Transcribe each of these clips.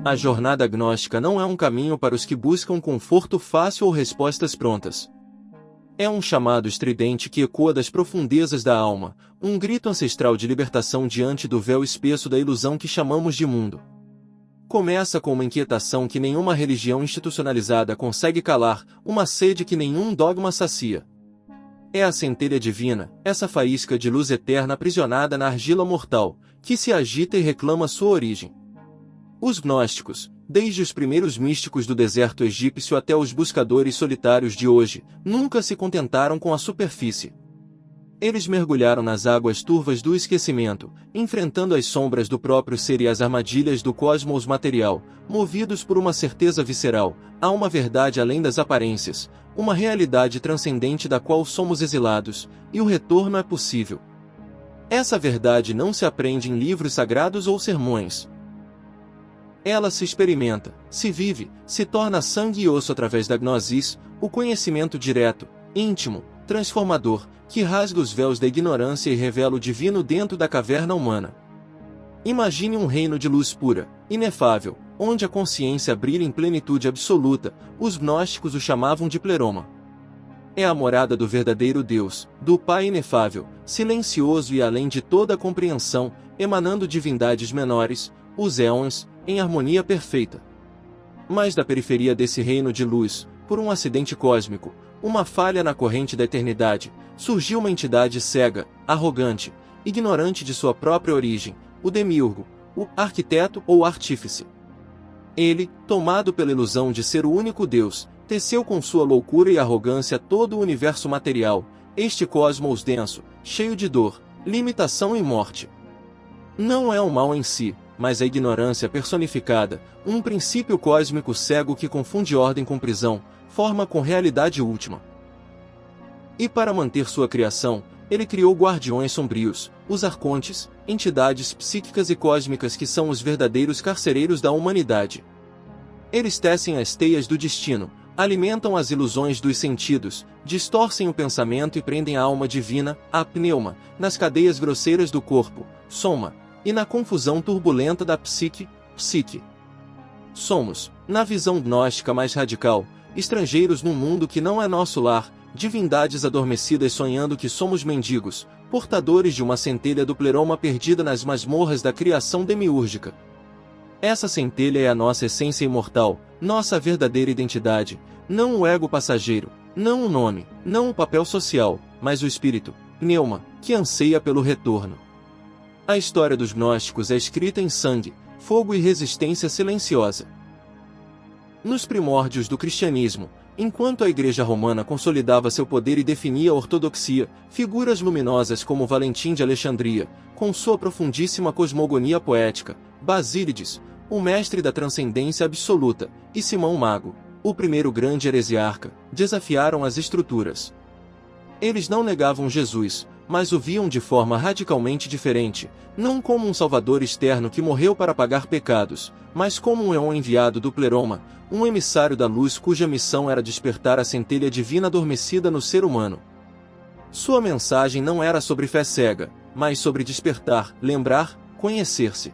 A jornada gnóstica não é um caminho para os que buscam conforto fácil ou respostas prontas. É um chamado estridente que ecoa das profundezas da alma, um grito ancestral de libertação diante do véu espesso da ilusão que chamamos de mundo. Começa com uma inquietação que nenhuma religião institucionalizada consegue calar, uma sede que nenhum dogma sacia. É a centelha divina, essa faísca de luz eterna aprisionada na argila mortal, que se agita e reclama sua origem. Os gnósticos, desde os primeiros místicos do deserto egípcio até os buscadores solitários de hoje, nunca se contentaram com a superfície. Eles mergulharam nas águas turvas do esquecimento, enfrentando as sombras do próprio ser e as armadilhas do cosmos material, movidos por uma certeza visceral: há uma verdade além das aparências, uma realidade transcendente da qual somos exilados, e o retorno é possível. Essa verdade não se aprende em livros sagrados ou sermões. Ela se experimenta, se vive, se torna sangue e osso através da gnosis, o conhecimento direto, íntimo, transformador, que rasga os véus da ignorância e revela o divino dentro da caverna humana. Imagine um reino de luz pura, inefável, onde a consciência brilha em plenitude absoluta. Os gnósticos o chamavam de pleroma. É a morada do verdadeiro Deus, do Pai inefável, silencioso e além de toda a compreensão, emanando divindades menores, os éons, em harmonia perfeita. Mas da periferia desse reino de luz, por um acidente cósmico, uma falha na corrente da eternidade, surgiu uma entidade cega, arrogante, ignorante de sua própria origem, o demiurgo, o arquiteto ou artífice. Ele, tomado pela ilusão de ser o único Deus, teceu com sua loucura e arrogância todo o universo material, este cosmos denso, cheio de dor, limitação e morte. Não é o mal em si, mas a ignorância personificada, um princípio cósmico cego que confunde ordem com prisão, forma com realidade última. E para manter sua criação, ele criou guardiões sombrios, os arcontes, entidades psíquicas e cósmicas que são os verdadeiros carcereiros da humanidade. Eles tecem as teias do destino, alimentam as ilusões dos sentidos, distorcem o pensamento e prendem a alma divina, a pneuma, nas cadeias grosseiras do corpo, soma, e na confusão turbulenta da psique. Somos, na visão gnóstica mais radical, estrangeiros num mundo que não é nosso lar, divindades adormecidas sonhando que somos mendigos, portadores de uma centelha do pleroma perdida nas masmorras da criação demiúrgica. Essa centelha é a nossa essência imortal, nossa verdadeira identidade, não o ego passageiro, não o nome, não o papel social, mas o espírito, pneuma, que anseia pelo retorno. A história dos gnósticos é escrita em sangue, fogo e resistência silenciosa. Nos primórdios do cristianismo, enquanto a Igreja Romana consolidava seu poder e definia a ortodoxia, figuras luminosas como Valentim de Alexandria, com sua profundíssima cosmogonia poética, Basílides, o mestre da transcendência absoluta, e Simão Mago, o primeiro grande heresiarca, desafiaram as estruturas. Eles não negavam Jesus, mas o viam de forma radicalmente diferente, não como um salvador externo que morreu para pagar pecados, mas como um eon enviado do pleroma, um emissário da luz cuja missão era despertar a centelha divina adormecida no ser humano. Sua mensagem não era sobre fé cega, mas sobre despertar, lembrar, conhecer-se.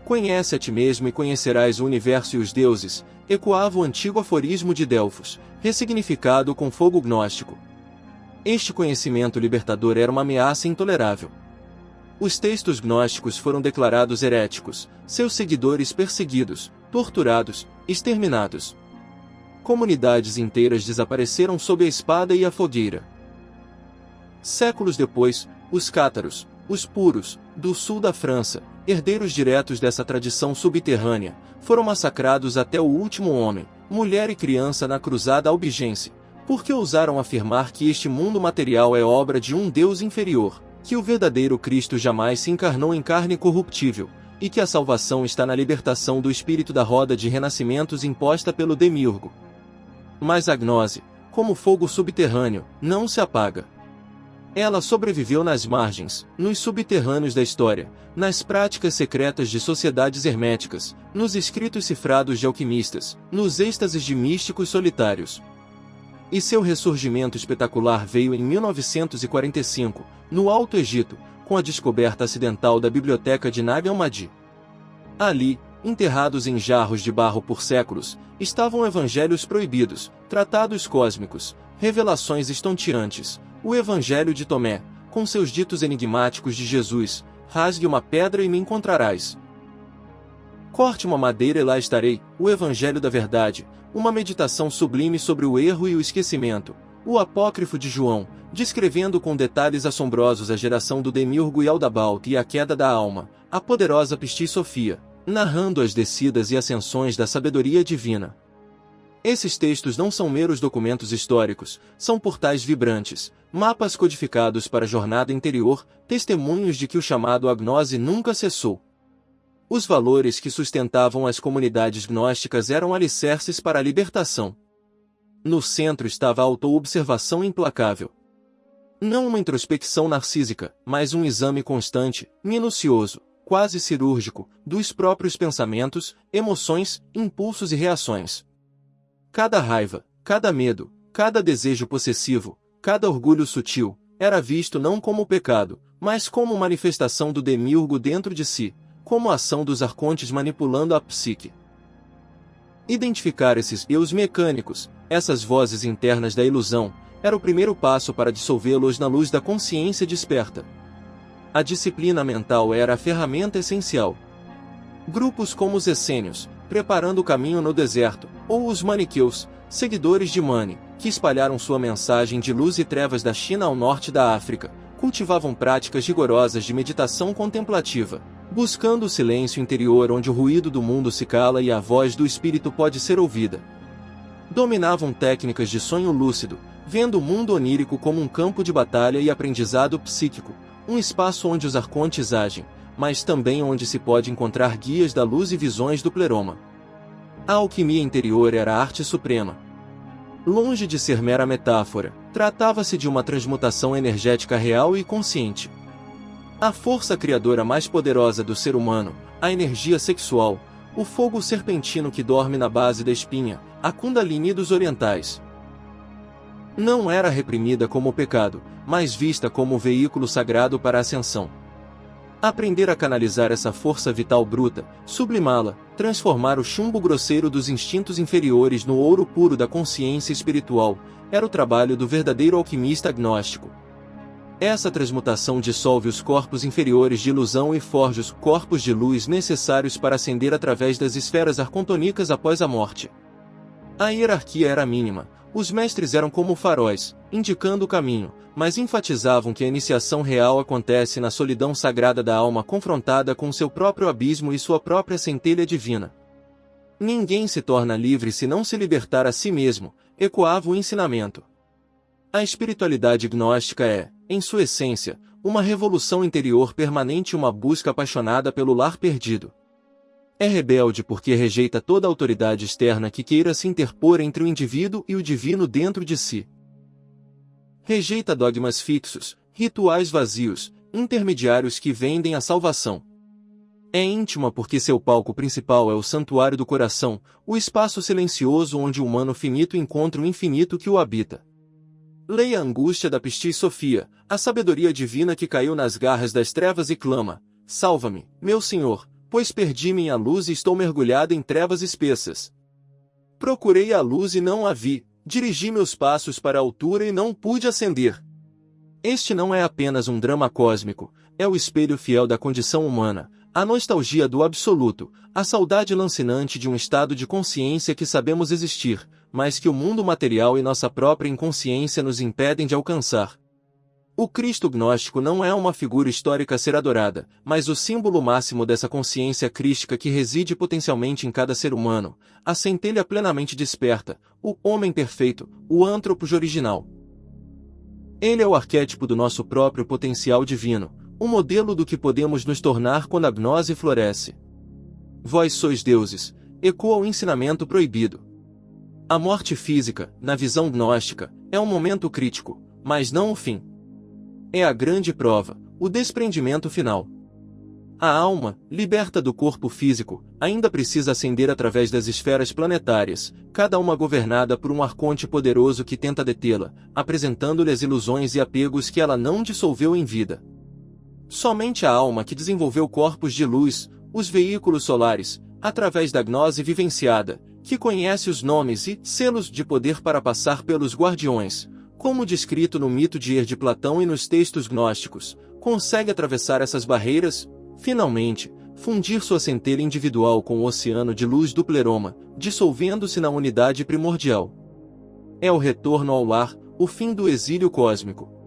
Conhece a ti mesmo e conhecerás o universo e os deuses, ecoava o antigo aforismo de Delfos, ressignificado com fogo gnóstico. Este conhecimento libertador era uma ameaça intolerável. Os textos gnósticos foram declarados heréticos, seus seguidores perseguidos, torturados, exterminados. Comunidades inteiras desapareceram sob a espada e a fogueira. Séculos depois, os cátaros, os puros, do sul da França, herdeiros diretos dessa tradição subterrânea, foram massacrados até o último homem, mulher e criança na cruzada albigense, porque ousaram afirmar que este mundo material é obra de um Deus inferior, que o verdadeiro Cristo jamais se encarnou em carne corruptível, e que a salvação está na libertação do espírito da roda de renascimentos imposta pelo demiurgo. Mas a gnose, como fogo subterrâneo, não se apaga. Ela sobreviveu nas margens, nos subterrâneos da história, nas práticas secretas de sociedades herméticas, nos escritos cifrados de alquimistas, nos êxtases de místicos solitários. E seu ressurgimento espetacular veio em 1945, no Alto Egito, com a descoberta acidental da biblioteca de Nag Hammadi. Ali, enterrados em jarros de barro por séculos, estavam evangelhos proibidos, tratados cósmicos, revelações estonteantes, o Evangelho de Tomé, com seus ditos enigmáticos de Jesus: rasgue uma pedra e me encontrarás. Corte uma madeira e lá estarei, o Evangelho da Verdade, uma meditação sublime sobre o erro e o esquecimento, o Apócrifo de João, descrevendo com detalhes assombrosos a geração do Demiurgo Yaldabaoth e a queda da alma, a poderosa Pistis Sophia, narrando as descidas e ascensões da sabedoria divina. Esses textos não são meros documentos históricos, são portais vibrantes, mapas codificados para a jornada interior, testemunhos de que o chamado à gnose nunca cessou. Os valores que sustentavam as comunidades gnósticas eram alicerces para a libertação. No centro estava a autoobservação implacável. Não uma introspecção narcísica, mas um exame constante, minucioso, quase cirúrgico, dos próprios pensamentos, emoções, impulsos e reações. Cada raiva, cada medo, cada desejo possessivo, cada orgulho sutil, era visto não como pecado, mas como manifestação do demiurgo dentro de si, como a ação dos arcontes manipulando a psique. Identificar esses eus mecânicos, essas vozes internas da ilusão, era o primeiro passo para dissolvê-los na luz da consciência desperta. A disciplina mental era a ferramenta essencial. Grupos como os essênios, preparando o caminho no deserto, ou os maniqueus, seguidores de Mani, que espalharam sua mensagem de luz e trevas da China ao norte da África, cultivavam práticas rigorosas de meditação contemplativa, buscando o silêncio interior onde o ruído do mundo se cala e a voz do espírito pode ser ouvida. Dominavam técnicas de sonho lúcido, vendo o mundo onírico como um campo de batalha e aprendizado psíquico, um espaço onde os arcontes agem, mas também onde se pode encontrar guias da luz e visões do pleroma. A alquimia interior era a arte suprema. Longe de ser mera metáfora, tratava-se de uma transmutação energética real e consciente. A força criadora mais poderosa do ser humano, a energia sexual, o fogo serpentino que dorme na base da espinha, a Kundalini dos orientais. Não era reprimida como pecado, mas vista como o veículo sagrado para a ascensão. Aprender a canalizar essa força vital bruta, sublimá-la, transformar o chumbo grosseiro dos instintos inferiores no ouro puro da consciência espiritual, era o trabalho do verdadeiro alquimista agnóstico. Essa transmutação dissolve os corpos inferiores de ilusão e forja os corpos de luz necessários para ascender através das esferas arcontonicas após a morte. A hierarquia era mínima, os mestres eram como faróis, indicando o caminho, mas enfatizavam que a iniciação real acontece na solidão sagrada da alma confrontada com seu próprio abismo e sua própria centelha divina. Ninguém se torna livre se não se libertar a si mesmo, ecoava o ensinamento. A espiritualidade gnóstica é, em sua essência, uma revolução interior permanente e uma busca apaixonada pelo lar perdido. É rebelde porque rejeita toda autoridade externa que queira se interpor entre o indivíduo e o divino dentro de si. Rejeita dogmas fixos, rituais vazios, intermediários que vendem a salvação. É íntima porque seu palco principal é o santuário do coração, o espaço silencioso onde o humano finito encontra o infinito que o habita. Leia a angústia da Pistis Sophia, a sabedoria divina que caiu nas garras das trevas e clama: salva-me, meu Senhor, pois perdi minha luz e estou mergulhada em trevas espessas. Procurei a luz e não a vi, dirigi meus passos para a altura e não pude ascender. Este não é apenas um drama cósmico, é o espelho fiel da condição humana, a nostalgia do absoluto, a saudade lancinante de um estado de consciência que sabemos existir, mas que o mundo material e nossa própria inconsciência nos impedem de alcançar. O Cristo gnóstico não é uma figura histórica a ser adorada, mas o símbolo máximo dessa consciência crística que reside potencialmente em cada ser humano, a centelha plenamente desperta, o homem perfeito, o antropos original. Ele é o arquétipo do nosso próprio potencial divino, o modelo do que podemos nos tornar quando a gnose floresce. Vós sois deuses, ecoa o ensinamento proibido. A morte física, na visão gnóstica, é um momento crítico, mas não o fim. É a grande prova, o desprendimento final. A alma, liberta do corpo físico, ainda precisa ascender através das esferas planetárias, cada uma governada por um arconte poderoso que tenta detê-la, apresentando-lhe as ilusões e apegos que ela não dissolveu em vida. Somente a alma que desenvolveu corpos de luz, os veículos solares, através da gnose vivenciada, que conhece os nomes e selos de poder para passar pelos guardiões, como descrito no mito de Er de Platão e nos textos gnósticos, consegue atravessar essas barreiras, finalmente, fundir sua centelha individual com o oceano de luz do pleroma, dissolvendo-se na unidade primordial. É o retorno ao lar, o fim do exílio cósmico.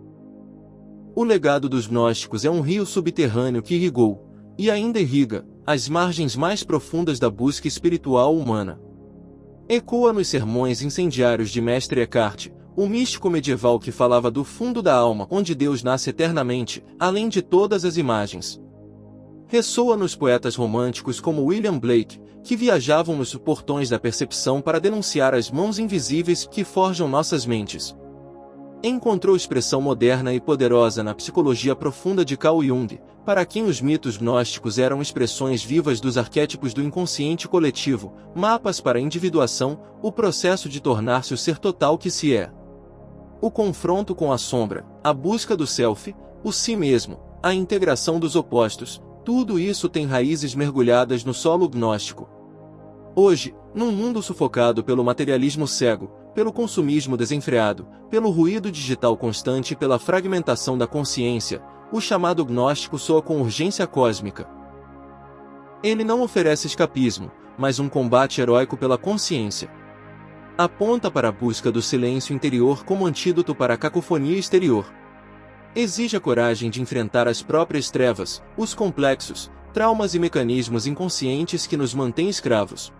O legado dos gnósticos é um rio subterrâneo que irrigou, e ainda irriga, as margens mais profundas da busca espiritual humana. Ecoa nos sermões incendiários de Mestre Eckhart, o místico medieval que falava do fundo da alma onde Deus nasce eternamente, além de todas as imagens. Ressoa nos poetas românticos como William Blake, que viajavam nos portões da percepção para denunciar as mãos invisíveis que forjam nossas mentes. Encontrou expressão moderna e poderosa na psicologia profunda de Carl Jung, para quem os mitos gnósticos eram expressões vivas dos arquétipos do inconsciente coletivo, mapas para a individuação, o processo de tornar-se o ser total que se é. O confronto com a sombra, a busca do self, o si mesmo, a integração dos opostos, tudo isso tem raízes mergulhadas no solo gnóstico. Hoje, num mundo sufocado pelo materialismo cego, pelo consumismo desenfreado, pelo ruído digital constante e pela fragmentação da consciência, o chamado gnóstico soa com urgência cósmica. Ele não oferece escapismo, mas um combate heróico pela consciência. Aponta para a busca do silêncio interior como antídoto para a cacofonia exterior. Exige a coragem de enfrentar as próprias trevas, os complexos, traumas e mecanismos inconscientes que nos mantêm escravos.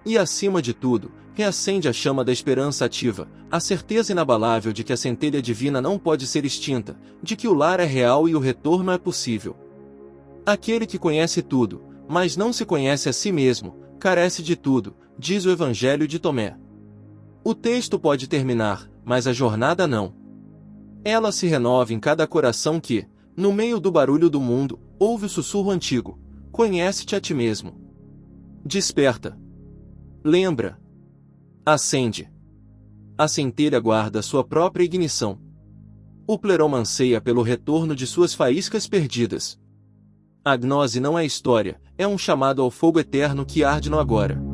E, acima de tudo, reacende a chama da esperança ativa, a certeza inabalável de que a centelha divina não pode ser extinta, de que o lar é real e o retorno é possível. Aquele que conhece tudo, mas não se conhece a si mesmo, carece de tudo, diz o Evangelho de Tomé. O texto pode terminar, mas a jornada não. Ela se renova em cada coração que, no meio do barulho do mundo, ouve o sussurro antigo: conhece-te a ti mesmo. Desperta. Lembra. Acende. A centelha guarda sua própria ignição. O pleroma anseia pelo retorno de suas faíscas perdidas. A gnose não é história, é um chamado ao fogo eterno que arde no agora.